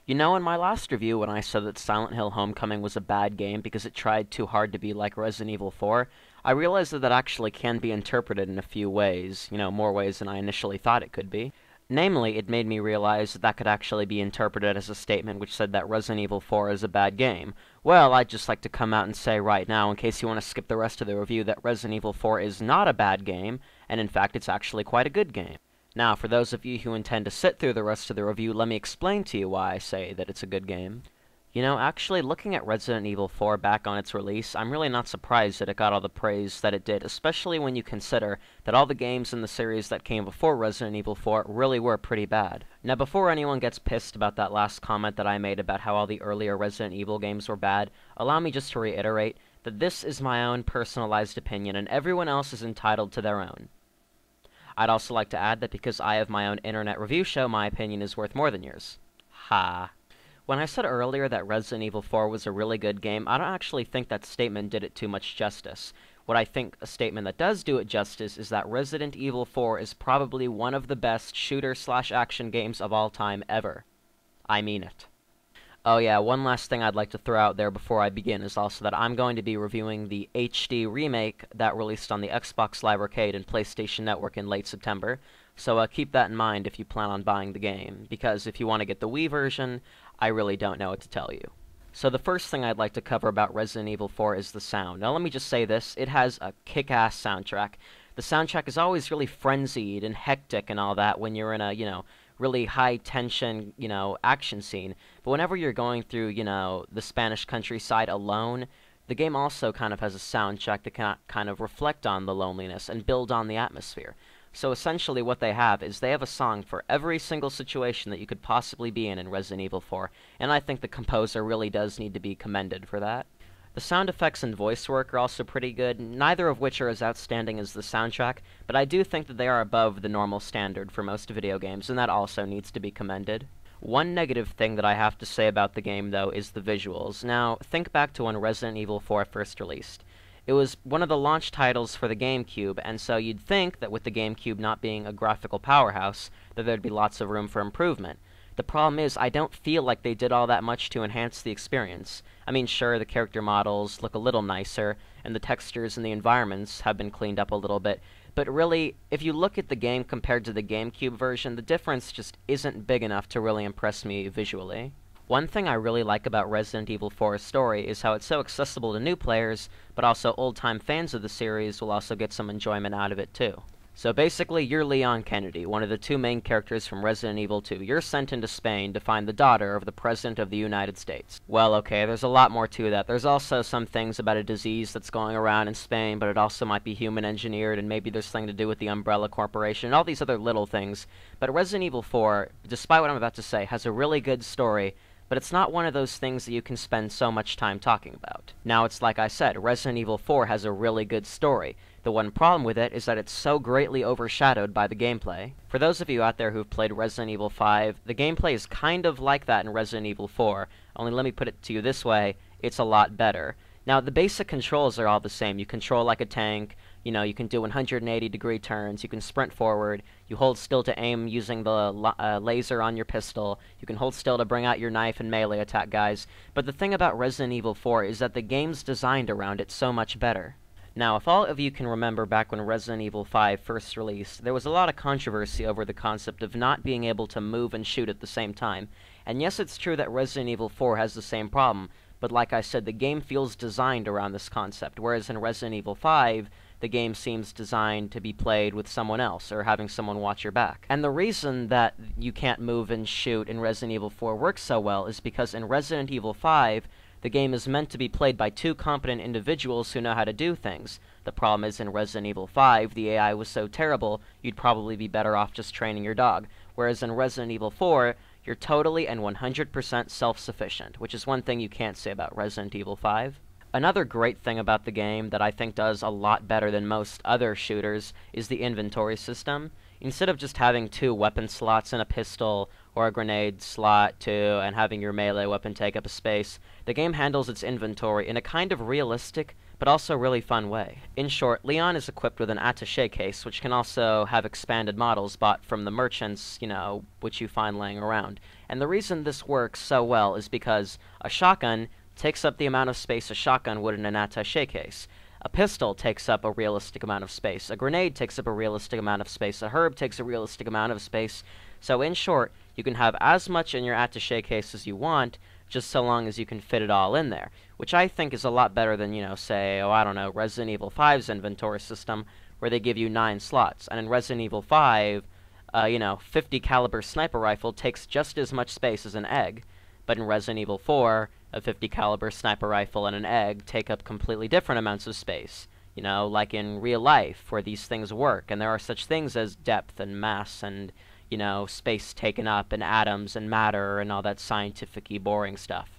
You know, in my last review when I said that Silent Hill Homecoming was a bad game because it tried too hard to be like Resident Evil 4, I realized that that actually can be interpreted in a few ways, more ways than I initially thought it could be. Namely, it made me realize that that could actually be interpreted as a statement which said that Resident Evil 4 is a bad game. Well, I'd just like to come out and say right now, in case you want to skip the rest of the review, that Resident Evil 4 is not a bad game, and in fact it's actually quite a good game. Now, for those of you who intend to sit through the rest of the review, let me explain to you why I say that it's a good game. Actually, looking at Resident Evil 4 back on its release, I'm really not surprised that it got all the praise that it did, especially when you consider that all the games in the series that came before Resident Evil 4 really were pretty bad. Now, before anyone gets pissed about that last comment that I made about how all the earlier Resident Evil games were bad, allow me just to reiterate that this is my own personalized opinion, and everyone else is entitled to their own. I'd also like to add that because I have my own internet review show, my opinion is worth more than yours. Ha. When I said earlier that Resident Evil 4 was a really good game, I don't actually think that statement did it too much justice. What I think a statement that does do it justice is that Resident Evil 4 is probably one of the best shooter/action games of all time ever. I mean it. Oh yeah, one last thing I'd like to throw out there before I begin is also that I'm going to be reviewing the HD remake that released on the Xbox Live Arcade and PlayStation Network in late September, so keep that in mind if you plan on buying the game, because if you want to get the Wii version, I really don't know what to tell you. So the first thing I'd like to cover about Resident Evil 4 is the sound. Now let me just say this, it has a kick-ass soundtrack. The soundtrack is always really frenzied and hectic and all that when you're in a, really high-tension, action scene. But whenever you're going through, the Spanish countryside alone, the game also kind of has a soundtrack that can kind of reflect on the loneliness and build on the atmosphere. So essentially what they have is they have a song for every single situation that you could possibly be in Resident Evil 4, and I think the composer really does need to be commended for that. The sound effects and voice work are also pretty good, neither of which are as outstanding as the soundtrack, but I do think that they are above the normal standard for most video games, and that also needs to be commended. One negative thing that I have to say about the game, though, is the visuals. Now, think back to when Resident Evil 4 first released. It was one of the launch titles for the GameCube, and so you'd think that with the GameCube not being a graphical powerhouse, that there'd be lots of room for improvement. The problem is, I don't feel like they did all that much to enhance the experience. I mean, sure, the character models look a little nicer, and the textures and the environments have been cleaned up a little bit, but really, if you look at the game compared to the GameCube version, the difference just isn't big enough to really impress me visually. One thing I really like about Resident Evil 4's story is how it's so accessible to new players, but also old-time fans of the series will also get some enjoyment out of it too. So basically, you're Leon Kennedy, one of the two main characters from Resident Evil 2. You're sent into Spain to find the daughter of the President of the United States. Well, okay, there's a lot more to that. There's also some things about a disease that's going around in Spain, but it also might be human-engineered, and maybe there's something to do with the Umbrella Corporation, and all these other little things. But Resident Evil 4, despite what I'm about to say, has a really good story, but it's not one of those things that you can spend so much time talking about. Now, it's like I said, Resident Evil 4 has a really good story. The one problem with it is that it's so greatly overshadowed by the gameplay. For those of you out there who've played Resident Evil 5, the gameplay is kind of like that in Resident Evil 4, only let me put it to you this way, it's a lot better. Now, the basic controls are all the same. You control like a tank, you can do 180-degree turns, you can sprint forward, you hold still to aim using the laser on your pistol, you can hold still to bring out your knife and melee attack guys. But the thing about Resident Evil 4 is that the game's designed around it so much better. Now, if all of you can remember back when Resident Evil 5 first released, there was a lot of controversy over the concept of not being able to move and shoot at the same time. And yes, it's true that Resident Evil 4 has the same problem, but like I said, the game feels designed around this concept, whereas in Resident Evil 5, the game seems designed to be played with someone else, or having someone watch your back. And the reason that you can't move and shoot in Resident Evil 4 works so well is because in Resident Evil 5, the game is meant to be played by two competent individuals who know how to do things. The problem is in Resident Evil 5, the AI was so terrible, you'd probably be better off just training your dog. Whereas in Resident Evil 4, you're totally and 100% self-sufficient, which is one thing you can't say about Resident Evil 5. Another great thing about the game that I think does a lot better than most other shooters is the inventory system. Instead of just having two weapon slots in a pistol, or a grenade slot and having your melee weapon take up a space, the game handles its inventory in a kind of realistic but also a really fun way. In short, Leon is equipped with an attaché case, which can also have expanded models bought from the merchants, which you find laying around. And the reason this works so well is because a shotgun takes up the amount of space a shotgun would in an attaché case. A pistol takes up a realistic amount of space. A grenade takes up a realistic amount of space. A herb takes a realistic amount of space. So in short, you can have as much in your attaché case as you want, just so long as you can fit it all in there, which I think is a lot better than, say, Resident Evil 5's inventory system, where they give you 9 slots. And in Resident Evil 5, 50 caliber sniper rifle takes just as much space as an egg, but in Resident Evil 4, a 50 caliber sniper rifle and an egg take up completely different amounts of space. Like in real life, where these things work, and there are such things as depth and mass and, space taken up, and atoms and matter, and all that scientific-y boring stuff.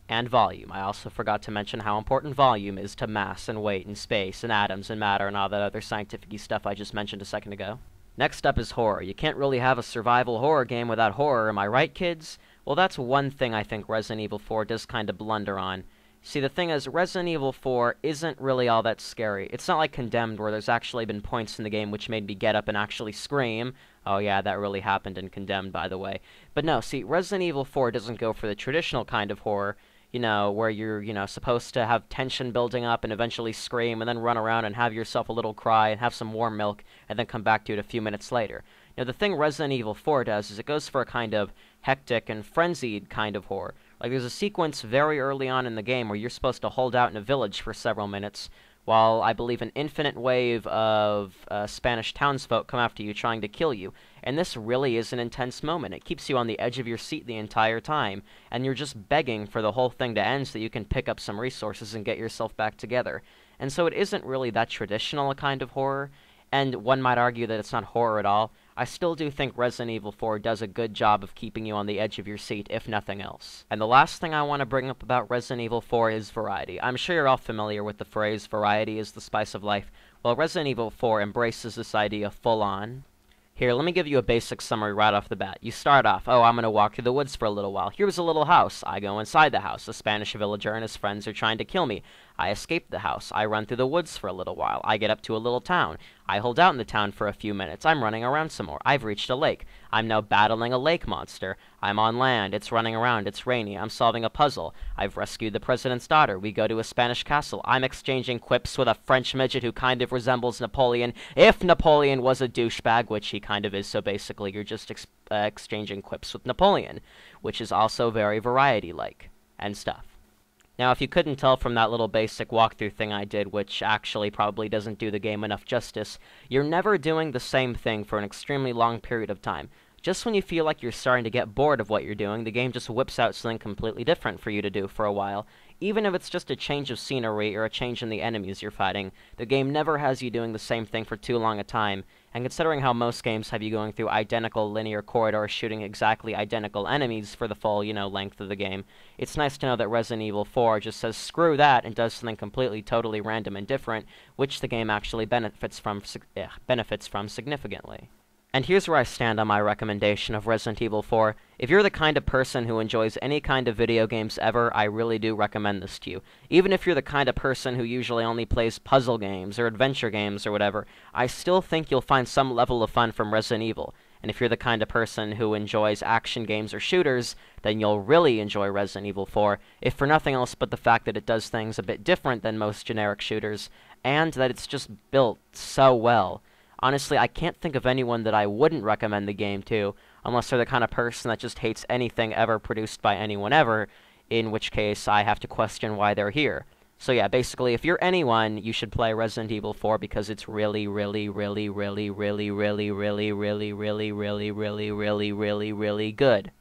And volume. I also forgot to mention how important volume is to mass and weight and space and atoms and matter and all that other scientific-y stuff I just mentioned a second ago. Next up is horror. You can't really have a survival horror game without horror, am I right, kids? Well, that's one thing I think Resident Evil 4 does kind of blunder on. See, the thing is, Resident Evil 4 isn't really all that scary. It's not like Condemned, where there's actually been points in the game which made me get up and actually scream. Oh yeah, that really happened in Condemned, by the way. But no, see, Resident Evil 4 doesn't go for the traditional kind of horror, where you're, supposed to have tension building up and eventually scream and then run around and have yourself a little cry and have some warm milk and then come back to it a few minutes later. The thing Resident Evil 4 does is it goes for a kind of hectic and frenzied kind of horror. Like, there's a sequence very early on in the game where you're supposed to hold out in a village for several minutes, while I believe an infinite wave of Spanish townsfolk come after you trying to kill you. And this really is an intense moment. It keeps you on the edge of your seat the entire time, and you're just begging for the whole thing to end so that you can pick up some resources and get yourself back together. And so it isn't really that traditional a kind of horror, and one might argue that it's not horror at all. I still do think Resident Evil 4 does a good job of keeping you on the edge of your seat, if nothing else. And the last thing I want to bring up about Resident Evil 4 is variety. I'm sure you're all familiar with the phrase, variety is the spice of life. Well, Resident Evil 4 embraces this idea full-on. Here, let me give you a basic summary right off the bat. You start off, I'm going to walk through the woods for a little while. Here's a little house. I go inside the house. A Spanish villager and his friends are trying to kill me. I escape the house. I run through the woods for a little while. I get up to a little town. I hold out in the town for a few minutes. I'm running around some more. I've reached a lake. I'm now battling a lake monster. I'm on land. It's running around. It's rainy. I'm solving a puzzle. I've rescued the president's daughter. We go to a Spanish castle. I'm exchanging quips with a French midget who kind of resembles Napoleon, if Napoleon was a douchebag, which he kind of is, so basically you're just exchanging quips with Napoleon, which is also very variety-like, and stuff. Now, if you couldn't tell from that little basic walkthrough thing I did, which actually probably doesn't do the game enough justice, you're never doing the same thing for an extremely long period of time. Just when you feel like you're starting to get bored of what you're doing, the game just whips out something completely different for you to do for a while. Even if it's just a change of scenery or a change in the enemies you're fighting, the game never has you doing the same thing for too long a time, and considering how most games have you going through identical linear corridors shooting exactly identical enemies for the full, length of the game, it's nice to know that Resident Evil 4 just says screw that and does something completely totally random and different, which the game actually benefits from significantly. And here's where I stand on my recommendation of Resident Evil 4. If you're the kind of person who enjoys any kind of video games ever, I really do recommend this to you. Even if you're the kind of person who usually only plays puzzle games or adventure games or whatever, I still think you'll find some level of fun from Resident Evil. And if you're the kind of person who enjoys action games or shooters, then you'll really enjoy Resident Evil 4, if for nothing else but the fact that it does things a bit different than most generic shooters, and that it's just built so well. Honestly, I can't think of anyone that I wouldn't recommend the game to, unless they're the kind of person that just hates anything ever produced by anyone ever, in which case I have to question why they're here. So yeah, basically, if you're anyone, you should play Resident Evil 4 because it's really, really, really, really, really, really, really, really, really, really, really, really, really, really good.